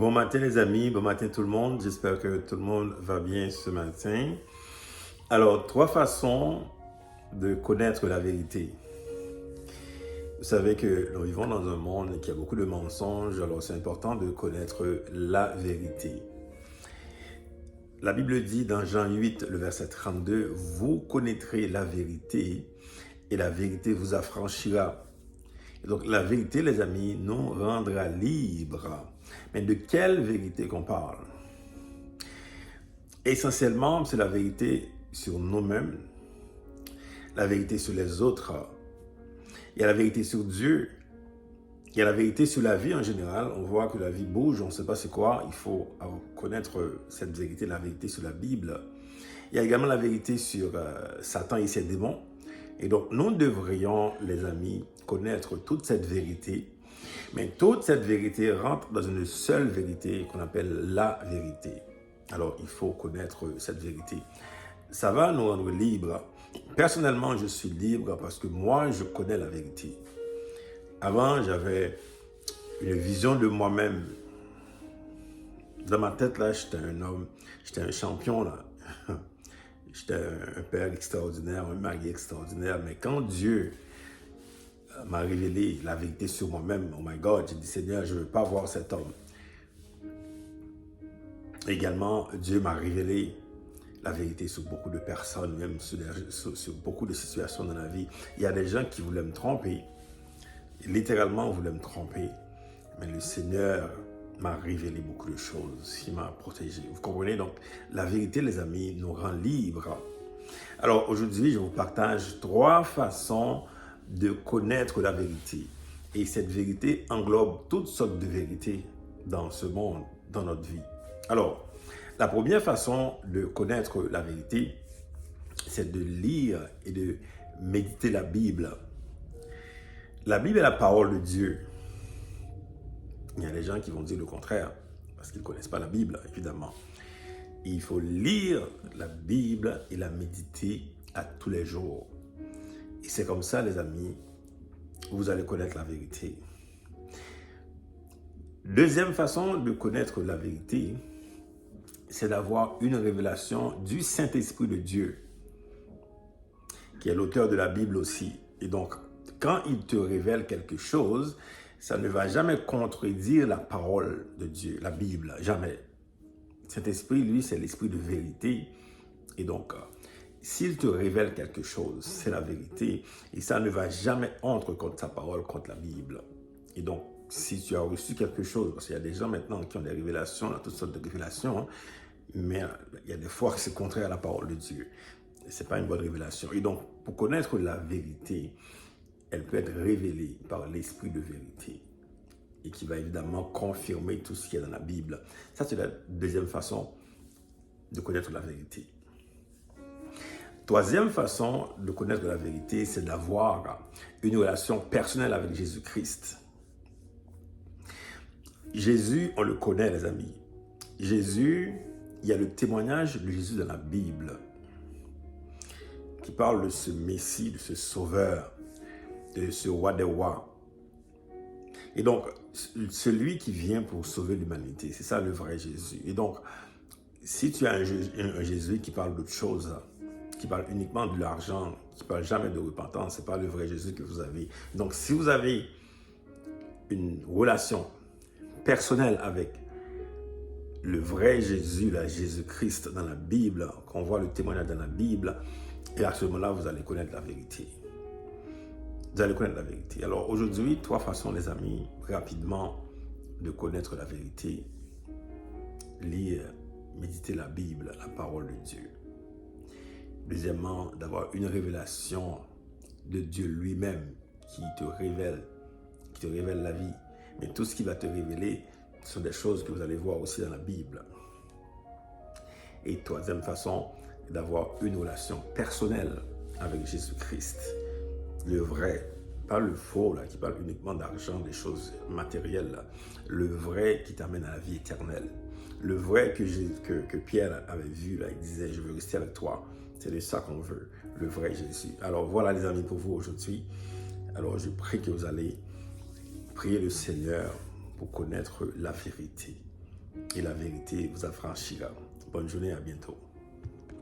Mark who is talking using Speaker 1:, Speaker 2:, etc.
Speaker 1: Bon matin les amis, bon matin tout le monde. J'espère que tout le monde va bien ce matin. Alors, 3 façons de connaître la vérité. Vous savez que nous vivons dans un monde qui a beaucoup de mensonges, alors c'est important de connaître la vérité. La Bible dit dans Jean 8, le verset 32, « Vous connaîtrez la vérité et la vérité vous affranchira. » Donc la vérité, les amis, nous rendra libres. Mais de quelle vérité qu'on parle? Essentiellement, c'est la vérité sur nous-mêmes, la vérité sur les autres. Il y a la vérité sur Dieu. Il y a la vérité sur la vie en général. On voit que la vie bouge, on ne sait pas c'est quoi. Il faut connaître cette vérité, la vérité sur la Bible. Il y a également la vérité sur Satan et ses démons. Et donc, nous devrions, les amis, connaître toute cette vérité. Mais toute cette vérité rentre dans une seule vérité qu'on appelle la vérité. Alors, il faut connaître cette vérité. Ça va nous rendre libres. Personnellement, je suis libre parce que moi, je connais la vérité. Avant, j'avais une vision de moi-même. Dans ma tête, là, j'étais un homme, j'étais un champion, là. J'étais un père extraordinaire, un mari extraordinaire. Mais quand Dieu m'a révélé la vérité sur moi-même, oh my God, j'ai dit, Seigneur, je ne veux pas voir cet homme. Également, Dieu m'a révélé la vérité sur beaucoup de personnes, même sur beaucoup de situations dans la vie. Il y a des gens qui voulaient me tromper, littéralement voulaient me tromper, mais le Seigneur m'a révélé beaucoup de choses, il m'a protégé. Vous comprenez? Donc, la vérité, les amis, nous rend libres. Alors, aujourd'hui, je vous partage 3 façons de connaître la vérité. Et cette vérité englobe toutes sortes de vérités dans ce monde, dans notre vie. Alors, la première façon de connaître la vérité, c'est de lire et de méditer la Bible. La Bible est la parole de Dieu. Il y a des gens qui vont dire le contraire, parce qu'ils ne connaissent pas la Bible, évidemment. Il faut lire la Bible et la méditer à tous les jours. Et c'est comme ça, les amis, vous allez connaître la vérité. Deuxième façon de connaître la vérité, c'est d'avoir une révélation du Saint-Esprit de Dieu, qui est l'auteur de la Bible aussi. Et donc, quand il te révèle quelque chose, ça ne va jamais contredire la parole de Dieu, la Bible, jamais. Cet esprit, lui, c'est l'esprit de vérité. Et donc, s'il te révèle quelque chose, c'est la vérité. Et ça ne va jamais entrer contre sa parole, contre la Bible. Et donc, si tu as reçu quelque chose, parce qu'il y a des gens maintenant qui ont des révélations, toutes sortes de révélations, mais il y a des fois que c'est contraire à la parole de Dieu. Ce n'est pas une bonne révélation. Et donc, pour connaître la vérité, elle peut être révélée par l'esprit de vérité et qui va évidemment confirmer tout ce qu'il y a dans la Bible. Ça, c'est la deuxième façon de connaître la vérité. Troisième façon de connaître la vérité, c'est d'avoir une relation personnelle avec Jésus-Christ. Jésus, on le connaît, les amis. Jésus, il y a le témoignage de Jésus dans la Bible qui parle de ce Messie, de ce Sauveur, de ce roi des rois. Et donc, celui qui vient pour sauver l'humanité, c'est ça le vrai Jésus. Et donc, si tu as un Jésus qui parle d'autre chose, qui parle uniquement de l'argent, qui ne parle jamais de repentance, ce n'est pas le vrai Jésus que vous avez. Donc, si vous avez une relation personnelle avec le vrai Jésus, là, Jésus-Christ dans la Bible, qu'on voit le témoignage dans la Bible, et à ce moment-là, vous allez connaître la vérité. Vous allez connaître la vérité. Alors aujourd'hui, 3 façons, les amis, rapidement, de connaître la vérité. Lire, méditer la Bible, la parole de Dieu. Deuxièmement, d'avoir une révélation de Dieu lui-même qui te révèle la vie. Mais tout ce qui va te révéler sont des choses que vous allez voir aussi dans la Bible. Et troisième façon, d'avoir une relation personnelle avec Jésus-Christ. Le vrai, pas le faux, là, qui parle uniquement d'argent, des choses matérielles. Là. Le vrai qui t'amène à la vie éternelle. Le vrai que Pierre avait vu, là, il disait, je veux rester avec toi. C'est de ça qu'on veut, le vrai Jésus. Alors voilà les amis pour vous aujourd'hui. Alors je prie que vous allez prier le Seigneur pour connaître la vérité. et la vérité vous affranchira. Bonne journée, à bientôt.